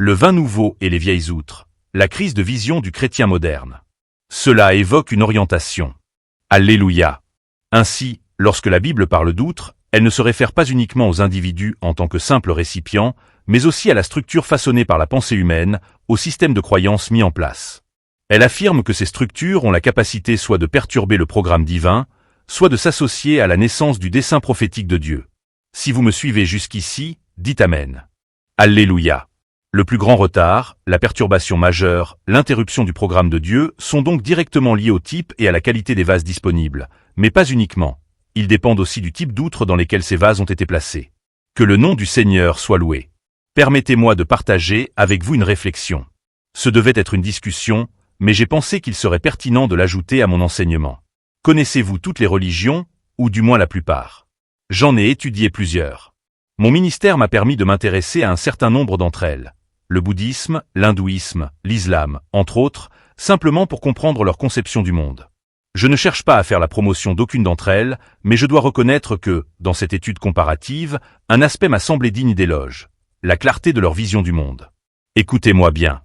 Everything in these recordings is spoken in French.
Le vin nouveau et les vieilles outres, la crise de vision du chrétien moderne. Cela évoque une orientation. Alléluia. Ainsi, lorsque la Bible parle d'outre, elle ne se réfère pas uniquement aux individus en tant que simples récipients, mais aussi à la structure façonnée par la pensée humaine, au système de croyances mis en place. Elle affirme que ces structures ont la capacité soit de perturber le programme divin, soit de s'associer à la naissance du dessein prophétique de Dieu. Si vous me suivez jusqu'ici, dites Amen. Alléluia. Le plus grand retard, la perturbation majeure, l'interruption du programme de Dieu sont donc directement liés au type et à la qualité des vases disponibles, mais pas uniquement. Ils dépendent aussi du type d'outre dans lesquels ces vases ont été placés. Que le nom du Seigneur soit loué. Permettez-moi de partager avec vous une réflexion. Ce devait être une discussion, mais j'ai pensé qu'il serait pertinent de l'ajouter à mon enseignement. Connaissez-vous toutes les religions, ou du moins la plupart? J'en ai étudié plusieurs. Mon ministère m'a permis de m'intéresser à un certain nombre d'entre elles. Le bouddhisme, l'hindouisme, l'islam, entre autres, simplement pour comprendre leur conception du monde. Je ne cherche pas à faire la promotion d'aucune d'entre elles, mais je dois reconnaître que, dans cette étude comparative, un aspect m'a semblé digne d'éloge. La clarté de leur vision du monde. Écoutez-moi bien.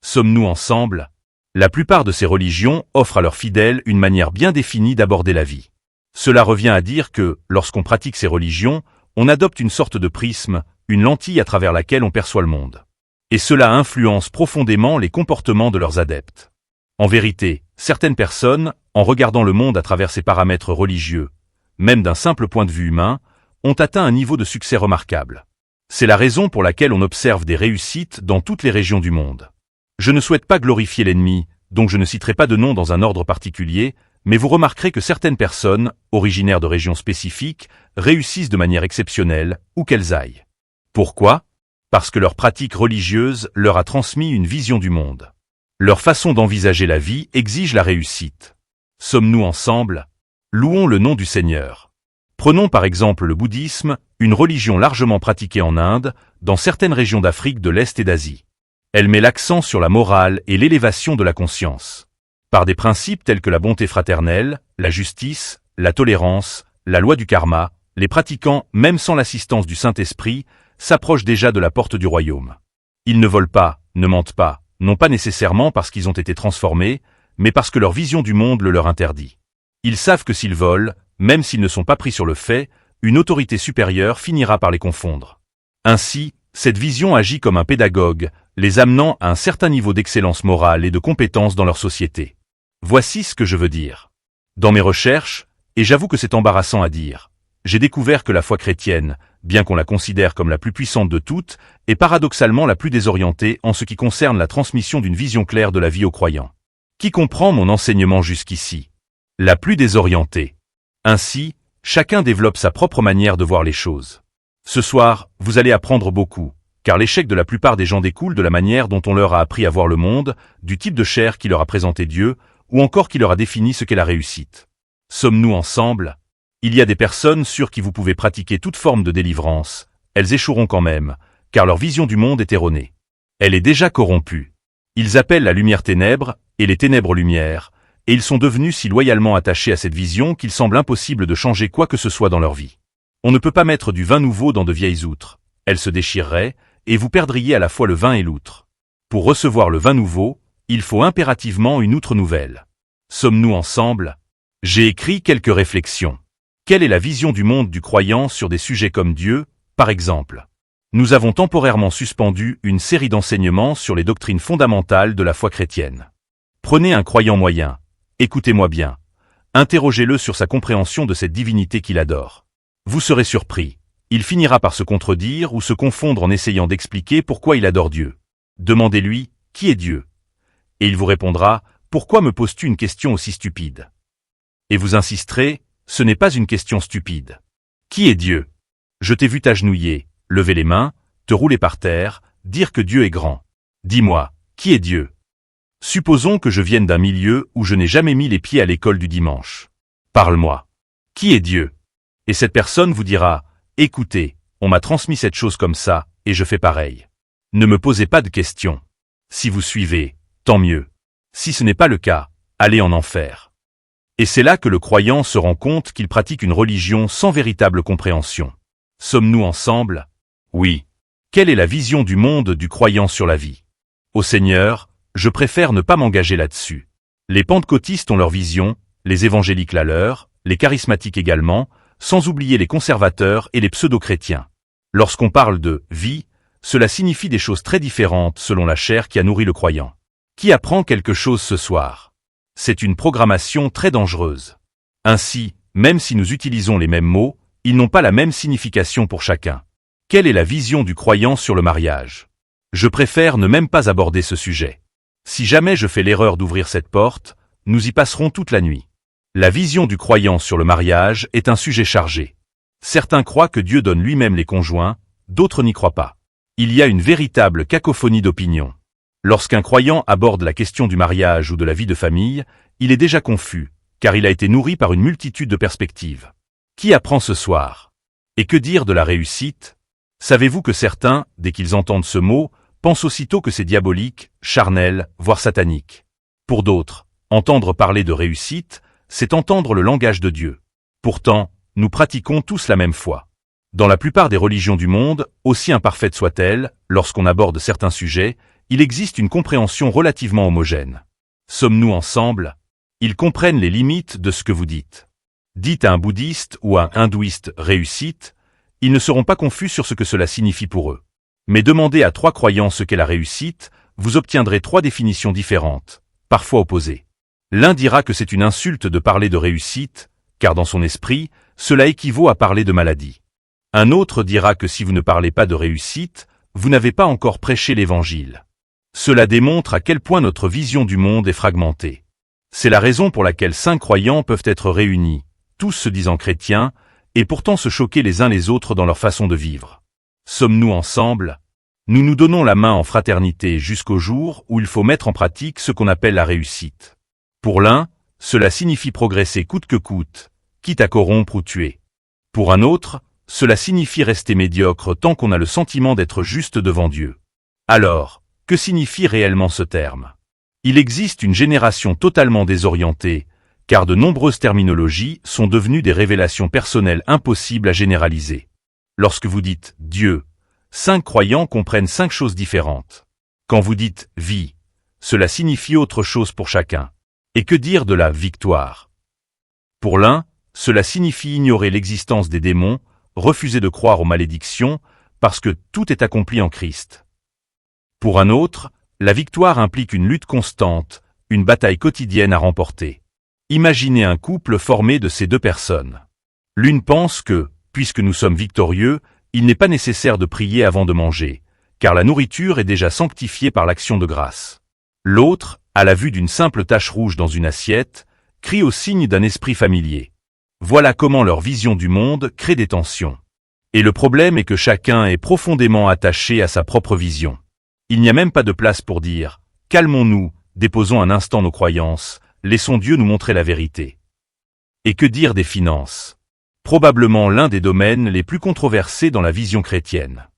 Sommes-nous ensemble? La plupart de ces religions offrent à leurs fidèles une manière bien définie d'aborder la vie. Cela revient à dire que, lorsqu'on pratique ces religions, on adopte une sorte de prisme, une lentille à travers laquelle on perçoit le monde. Et cela influence profondément les comportements de leurs adeptes. En vérité, certaines personnes, en regardant le monde à travers ces paramètres religieux, même d'un simple point de vue humain, ont atteint un niveau de succès remarquable. C'est la raison pour laquelle on observe des réussites dans toutes les régions du monde. Je ne souhaite pas glorifier l'ennemi, donc je ne citerai pas de nom dans un ordre particulier, mais vous remarquerez que certaines personnes, originaires de régions spécifiques, réussissent de manière exceptionnelle, où qu'elles aillent. Pourquoi? Parce que leur pratique religieuse leur a transmis une vision du monde. Leur façon d'envisager la vie exige la réussite. Sommes-nous ensemble? Louons le nom du Seigneur. Prenons par exemple le bouddhisme, une religion largement pratiquée en Inde, dans certaines régions d'Afrique de l'Est et d'Asie. Elle met l'accent sur la morale et l'élévation de la conscience. Par des principes tels que la bonté fraternelle, la justice, la tolérance, la loi du karma, les pratiquants, même sans l'assistance du Saint-Esprit, s'approchent déjà de la porte du royaume. Ils ne volent pas, ne mentent pas, non pas nécessairement parce qu'ils ont été transformés, mais parce que leur vision du monde le leur interdit. Ils savent que s'ils volent, même s'ils ne sont pas pris sur le fait, une autorité supérieure finira par les confondre. Ainsi, cette vision agit comme un pédagogue, les amenant à un certain niveau d'excellence morale et de compétence dans leur société. Voici ce que je veux dire. Dans mes recherches, et j'avoue que c'est embarrassant à dire, j'ai découvert que la foi chrétienne, bien qu'on la considère comme la plus puissante de toutes, est paradoxalement la plus désorientée en ce qui concerne la transmission d'une vision claire de la vie aux croyants. Qui comprend mon enseignement jusqu'ici? La plus désorientée. Ainsi, chacun développe sa propre manière de voir les choses. Ce soir, vous allez apprendre beaucoup, car l'échec de la plupart des gens découle de la manière dont on leur a appris à voir le monde, du type de chair qui leur a présenté Dieu, ou encore qui leur a défini ce qu'est la réussite. Sommes-nous ensemble? Il y a des personnes sur qui vous pouvez pratiquer toute forme de délivrance, elles échoueront quand même, car leur vision du monde est erronée. Elle est déjà corrompue. Ils appellent la lumière ténèbres, et les ténèbres lumière, et ils sont devenus si loyalement attachés à cette vision qu'il semble impossible de changer quoi que ce soit dans leur vie. On ne peut pas mettre du vin nouveau dans de vieilles outres, elles se déchireraient, et vous perdriez à la fois le vin et l'outre. Pour recevoir le vin nouveau, il faut impérativement une outre nouvelle. Sommes-nous ensemble? J'ai écrit quelques réflexions. Quelle est la vision du monde du croyant sur des sujets comme Dieu, par exemple? Nous avons temporairement suspendu une série d'enseignements sur les doctrines fondamentales de la foi chrétienne. Prenez un croyant moyen, écoutez-moi bien, interrogez-le sur sa compréhension de cette divinité qu'il adore. Vous serez surpris, il finira par se contredire ou se confondre en essayant d'expliquer pourquoi il adore Dieu. Demandez-lui, qui est Dieu? Et il vous répondra, pourquoi me poses-tu une question aussi stupide? Et vous insisterez, ce n'est pas une question stupide. Qui est Dieu? Je t'ai vu t'agenouiller, lever les mains, te rouler par terre, dire que Dieu est grand. Dis-moi, qui est Dieu? Supposons que je vienne d'un milieu où je n'ai jamais mis les pieds à l'école du dimanche. Parle-moi. Qui est Dieu? Et cette personne vous dira, écoutez, on m'a transmis cette chose comme ça, et je fais pareil. Ne me posez pas de questions. Si vous suivez, tant mieux. Si ce n'est pas le cas, allez en enfer. Et c'est là que le croyant se rend compte qu'il pratique une religion sans véritable compréhension. Sommes-nous ensemble? Oui. Quelle est la vision du monde du croyant sur la vie? Au Seigneur, je préfère ne pas m'engager là-dessus. Les pentecôtistes ont leur vision, les évangéliques la leur, les charismatiques également, sans oublier les conservateurs et les pseudo-chrétiens. Lorsqu'on parle de « vie », cela signifie des choses très différentes selon la chair qui a nourri le croyant. Qui apprend quelque chose ce soir? C'est une programmation très dangereuse. Ainsi, même si nous utilisons les mêmes mots, ils n'ont pas la même signification pour chacun. Quelle est la vision du croyant sur le mariage? Je préfère ne même pas aborder ce sujet. Si jamais je fais l'erreur d'ouvrir cette porte, nous y passerons toute la nuit. La vision du croyant sur le mariage est un sujet chargé. Certains croient que Dieu donne lui-même les conjoints, d'autres n'y croient pas. Il y a une véritable cacophonie d'opinions. Lorsqu'un croyant aborde la question du mariage ou de la vie de famille, il est déjà confus, car il a été nourri par une multitude de perspectives. Qui apprend ce soir? Et que dire de la réussite? Savez-vous que certains, dès qu'ils entendent ce mot, pensent aussitôt que c'est diabolique, charnel, voire satanique? Pour d'autres, entendre parler de réussite, c'est entendre le langage de Dieu. Pourtant, nous pratiquons tous la même foi. Dans la plupart des religions du monde, aussi imparfaites soient-elles, lorsqu'on aborde certains sujets, il existe une compréhension relativement homogène. Sommes-nous ensemble? Ils comprennent les limites de ce que vous dites. Dites à un bouddhiste ou à un hindouiste « réussite », ils ne seront pas confus sur ce que cela signifie pour eux. Mais demandez à 3 croyants ce qu'est la réussite, vous obtiendrez 3 définitions différentes, parfois opposées. L'un dira que c'est une insulte de parler de réussite, car dans son esprit, cela équivaut à parler de maladie. Un autre dira que si vous ne parlez pas de réussite, vous n'avez pas encore prêché l'Évangile. Cela démontre à quel point notre vision du monde est fragmentée. C'est la raison pour laquelle 5 croyants peuvent être réunis, tous se disant chrétiens, et pourtant se choquer les uns les autres dans leur façon de vivre. Sommes-nous ensemble? Nous nous donnons la main en fraternité jusqu'au jour où il faut mettre en pratique ce qu'on appelle la réussite. Pour l'un, cela signifie progresser coûte que coûte, quitte à corrompre ou tuer. Pour un autre, cela signifie rester médiocre tant qu'on a le sentiment d'être juste devant Dieu. Alors, que signifie réellement ce terme? Il existe une génération totalement désorientée, car de nombreuses terminologies sont devenues des révélations personnelles impossibles à généraliser. Lorsque vous dites « Dieu », 5 croyants comprennent 5 choses différentes. Quand vous dites « vie », cela signifie autre chose pour chacun. Et que dire de la victoire? Pour l'un, cela signifie ignorer l'existence des démons, refuser de croire aux malédictions, parce que tout est accompli en Christ. Pour un autre, la victoire implique une lutte constante, une bataille quotidienne à remporter. Imaginez un couple formé de ces 2 personnes. L'une pense que, puisque nous sommes victorieux, il n'est pas nécessaire de prier avant de manger, car la nourriture est déjà sanctifiée par l'action de grâce. L'autre, à la vue d'une simple tache rouge dans une assiette, crie au signe d'un esprit familier. Voilà comment leur vision du monde crée des tensions. Et le problème est que chacun est profondément attaché à sa propre vision. Il n'y a même pas de place pour dire « Calmons-nous, déposons un instant nos croyances, laissons Dieu nous montrer la vérité ». Et que dire des finances? Probablement l'un des domaines les plus controversés dans la vision chrétienne.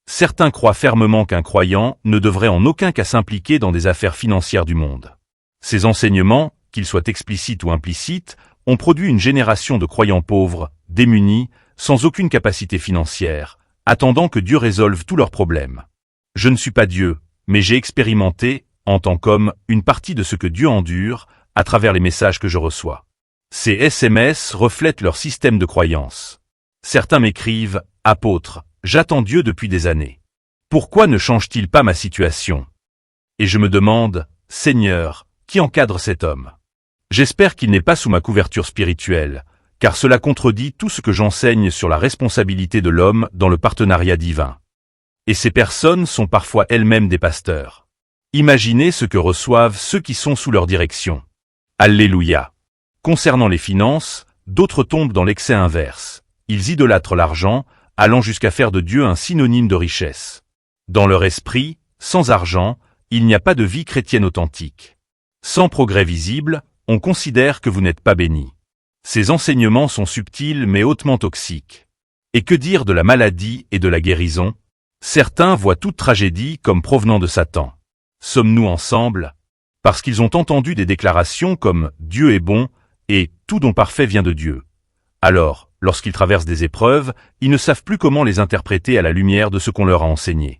Certains croient fermement qu'un croyant ne devrait en aucun cas s'impliquer dans des affaires financières du monde. Ces enseignements, qu'ils soient explicites ou implicites, ont produit une génération de croyants pauvres, démunis, sans aucune capacité financière, attendant que Dieu résolve tous leurs problèmes. Je ne suis pas Dieu, mais j'ai expérimenté, en tant qu'homme, une partie de ce que Dieu endure, à travers les messages que je reçois. Ces SMS reflètent leur système de croyance. Certains m'écrivent « Apôtre, j'attends Dieu depuis des années. Pourquoi ne change-t-il pas ma situation ?» Et je me demande « Seigneur, qui encadre cet homme ?» J'espère qu'il n'est pas sous ma couverture spirituelle, car cela contredit tout ce que j'enseigne sur la responsabilité de l'homme dans le partenariat divin. Et ces personnes sont parfois elles-mêmes des pasteurs. Imaginez ce que reçoivent ceux qui sont sous leur direction. Alléluia. Concernant les finances, d'autres tombent dans l'excès inverse. Ils idolâtrent l'argent, allant jusqu'à faire de Dieu un synonyme de richesse. Dans leur esprit, sans argent, il n'y a pas de vie chrétienne authentique. Sans progrès visible, on considère que vous n'êtes pas béni. Ces enseignements sont subtils mais hautement toxiques. Et que dire de la maladie et de la guérison? Certains voient toute tragédie comme provenant de Satan. Sommes-nous ensemble? Parce qu'ils ont entendu des déclarations comme « Dieu est bon » et « Tout don parfait vient de Dieu ». Alors, Lorsqu'ils traversent des épreuves, ils ne savent plus comment les interpréter à la lumière de ce qu'on leur a enseigné.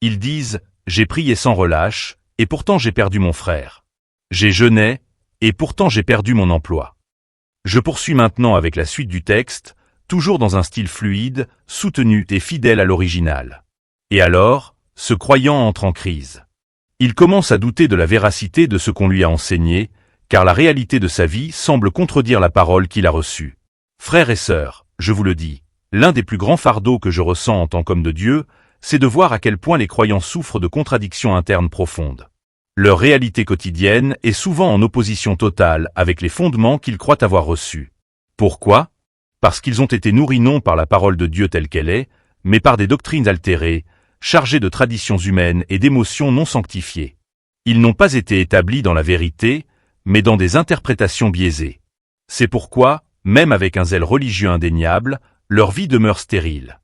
Ils disent « J'ai prié sans relâche, et pourtant j'ai perdu mon frère. J'ai jeûné, et pourtant j'ai perdu mon emploi. » Je poursuis maintenant avec la suite du texte, toujours dans un style fluide, soutenu et fidèle à l'original. Et alors, ce croyant entre en crise. Il commence à douter de la véracité de ce qu'on lui a enseigné, car la réalité de sa vie semble contredire la parole qu'il a reçue. Frères et sœurs, je vous le dis, l'un des plus grands fardeaux que je ressens en tant qu'homme de Dieu, c'est de voir à quel point les croyants souffrent de contradictions internes profondes. Leur réalité quotidienne est souvent en opposition totale avec les fondements qu'ils croient avoir reçus. Pourquoi ? Parce qu'ils ont été nourris non par la parole de Dieu telle qu'elle est, mais par des doctrines altérées, chargées de traditions humaines et d'émotions non sanctifiées. Ils n'ont pas été établis dans la vérité, mais dans des interprétations biaisées. C'est pourquoi, même avec un zèle religieux indéniable, leur vie demeure stérile.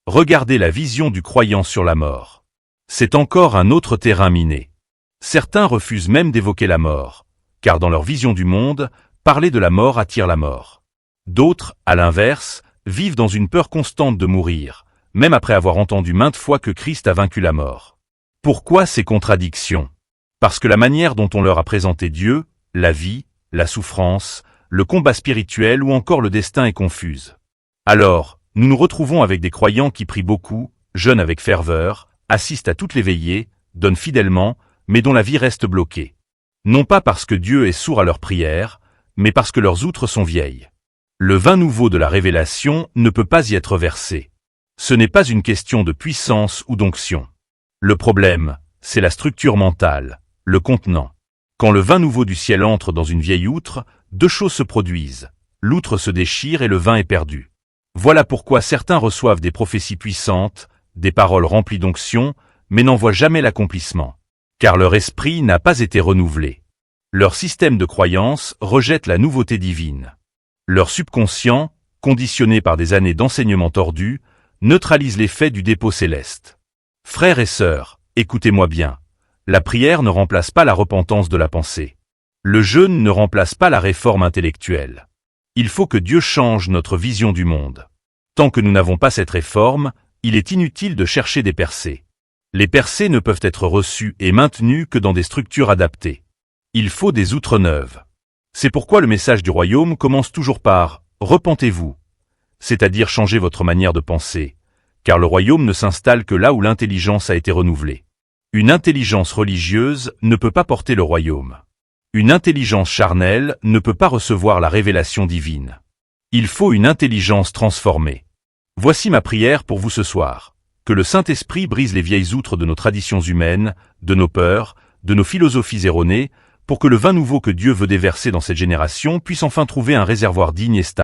Regardez la vision du croyant sur la mort. C'est encore un autre terrain miné. Certains refusent même d'évoquer la mort, car dans leur vision du monde, parler de la mort attire la mort. D'autres, à l'inverse, vivent dans une peur constante de mourir, même après avoir entendu maintes fois que Christ a vaincu la mort. Pourquoi ces contradictions ? Parce que la manière dont on leur a présenté Dieu, la vie, la souffrance, le combat spirituel ou encore le destin est confuse. Alors, nous nous retrouvons avec des croyants qui prient beaucoup, jeûnent avec ferveur, assistent à toutes les veillées, donnent fidèlement, mais dont la vie reste bloquée. Non pas parce que Dieu est sourd à leurs prières, mais parce que leurs outres sont vieilles. Le vin nouveau de la révélation ne peut pas y être versé. Ce n'est pas une question de puissance ou d'onction. Le problème, c'est la structure mentale, le contenant. Quand le vin nouveau du ciel entre dans une vieille outre, deux choses se produisent. L'outre se déchire et le vin est perdu. Voilà pourquoi certains reçoivent des prophéties puissantes, des paroles remplies d'onction, mais n'en voient jamais l'accomplissement. Car leur esprit n'a pas été renouvelé. Leur système de croyance rejette la nouveauté divine. Leur subconscient, conditionné par des années d'enseignement tordu, neutralise l'effet du dépôt céleste. Frères et sœurs, écoutez-moi bien. La prière ne remplace pas la repentance de la pensée. Le jeûne ne remplace pas la réforme intellectuelle. Il faut que Dieu change notre vision du monde. Tant que nous n'avons pas cette réforme, il est inutile de chercher des percées. Les percées ne peuvent être reçues et maintenues que dans des structures adaptées. Il faut des outres neuves. C'est pourquoi le message du royaume commence toujours par « Repentez-vous », c'est-à-dire changez votre manière de penser, car le royaume ne s'installe que là où l'intelligence a été renouvelée. Une intelligence religieuse ne peut pas porter le royaume. Une intelligence charnelle ne peut pas recevoir la révélation divine. Il faut une intelligence transformée. Voici ma prière pour vous ce soir. Que le Saint-Esprit brise les vieilles outres de nos traditions humaines, de nos peurs, de nos philosophies erronées, pour que le vin nouveau que Dieu veut déverser dans cette génération puisse enfin trouver un réservoir digne et stable.